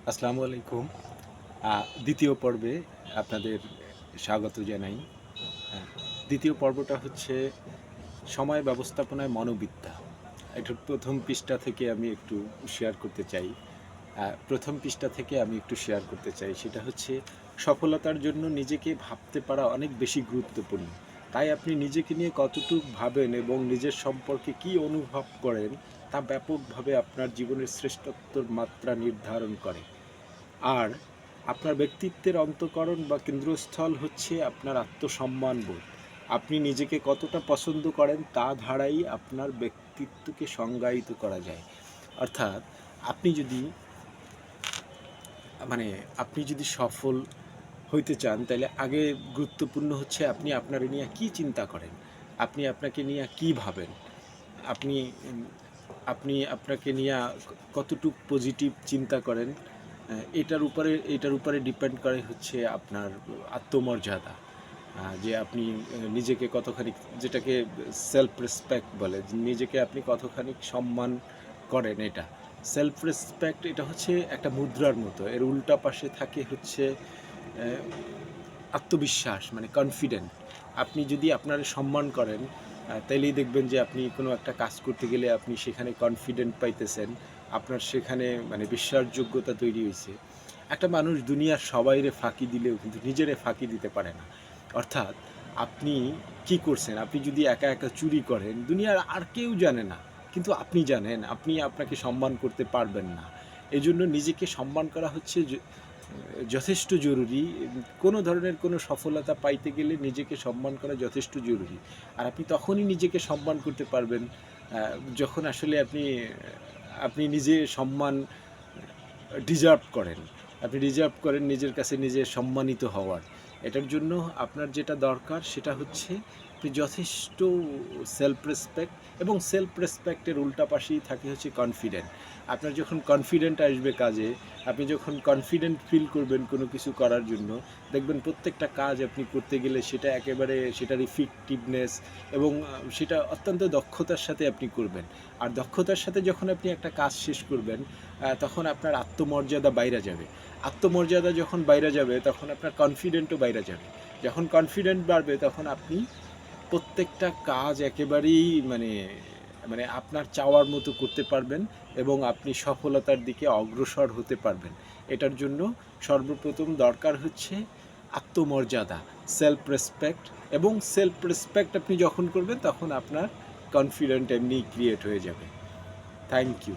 আসসালামু আলাইকুম। দ্বিতীয় পর্বে আপনাদের স্বাগত জানাই। আ দ্বিতীয় পর্বটা হচ্ছে সময় ব্যবস্থাপনায় মনোবিদ্যা। এটার ১ম পৃষ্ঠা থেকে আমি একটু শেয়ার করতে চাই। ১ম পৃষ্ঠা থেকে আমি একটু শেয়ার করতে চাই। সেটা হচ্ছে সফলতার জন্য নিজেকে ভাবতে পারা অনেক বেশি গুরুত্বপূর্ণ। তাই আপনি নিজেকে নিয়ে কতটুক ভাবেন এবং নিজের সম্পর্কে কী অনুভব করেন তা ব্যাপকভাবে আপনার জীবনের শ্রেষ্ঠত্বর মাত্রা নির্ধারণ করে। আর আপনার ব্যক্তিত্বের অন্তঃকরণ বা কেন্দ্রস্থল হচ্ছে আপনার আত্মসম্মানবোধ। আপনি নিজেকে কতটা পছন্দ করেন তা ধারাই আপনার ব্যক্তিত্বকে সংজ্ঞায়িত করা যায়। অর্থাৎ আপনি যদি আপনি যদি সফল হইতে চান তাহলে আগে গুরুত্বপূর্ণ হচ্ছে আপনি আপনার নিয়ে কী চিন্তা করেন, আপনি আপনাকে নিয়ে কী ভাবেন, আপনি উম, আপনি আপনাকে নিয়ে কতটুক পজিটিভ চিন্তা করেন। এটার উপরে ডিপেন্ড করে হচ্ছে আপনার আত্মমর্যাদা। যে আপনি নিজেকে কতখানি, যেটাকে সেলফ রেসপেক্ট বলে, নিজেকে আপনি কতখানি সম্মান করেন। এটা সেলফ রেসপেক্ট, এটা হচ্ছে একটা মুদ্রার মতো। এর উল্টা পাশে থাকে হচ্ছে আত্মবিশ্বাস, মানে কনফিডেন্ট। আপনি যদি আপনার সম্মান করেন তাইলেই দেখবেন যে আপনি কোনো একটা কাজ করতে গেলে আপনি সেখানে কনফিডেন্ট পাইতেছেন, আপনার সেখানে বিশ্বাসযোগ্যতা তৈরি হয়েছে। একটা মানুষ দুনিয়ার সবাইরে ফাঁকি দিলেও কিন্তু নিজেরে ফাঁকি দিতে পারে না। অর্থাৎ আপনি কি করছেন, আপনি যদি একা একা চুরি করেন দুনিয়ার আর কেউ জানে না, কিন্তু আপনি জানেন, আপনি আপনাকে সম্মান করতে পারবেন না। এই জন্য নিজেকে সম্মান করা হচ্ছে যথেষ্ট জরুরি। কোনো ধরনের কোনো সফলতা পাইতে গেলে নিজেকে সম্মান করা যথেষ্ট জরুরি। আর আপনি তখনই নিজেকে সম্মান করতে পারবেন যখন আসলে আপনি আপনি নিজে সম্মান ডিজার্ভ করেন নিজের কাছে নিজে সম্মানিত হওয়ার। এটার জন্য আপনার যেটা দরকার সেটা হচ্ছে আপনি যথেষ্ট সেলফ রেসপেক্ট, এবং সেলফ রেসপেক্টের উল্টা পাশেই থাকে হচ্ছে কনফিডেন্ট। আপনার যখন কনফিডেন্ট আসবে কাজে, আপনি যখন কনফিডেন্ট ফিল করবেন কোনো কিছু করার জন্য, দেখবেন প্রত্যেকটা কাজ আপনি করতে গেলে সেটা একেবারে সেটার ইফেক্টিভনেস এবং সেটা অত্যন্ত দক্ষতার সাথে আপনি করবেন। আর দক্ষতার সাথে যখন আপনি একটা কাজ শেষ করবেন তখন আপনার আত্মমর্যাদা বাইরে যাবে। আত্মমর্যাদা যখন বাইরে যাবে তখন আপনার কনফিডেন্টও বাইরে যাবে। যখন কনফিডেন্ট বাড়বে তখন আপনি প্রত্যেকটা কাজ একেবারেই মানে আপনার চাওয়ার মতো করতে পারবেন এবং আপনি সফলতার দিকে অগ্রসর হতে পারবেন। এটার জন্য সর্বপ্রথম দরকার হচ্ছে আত্মমর্যাদা, সেলফ রেসপেক্ট। এবং সেলফ রেসপেক্ট আপনি যখন করবেন তখন আপনার কনফিডেন্ট এমনিই ক্রিয়েট হয়ে যাবে। Thank you.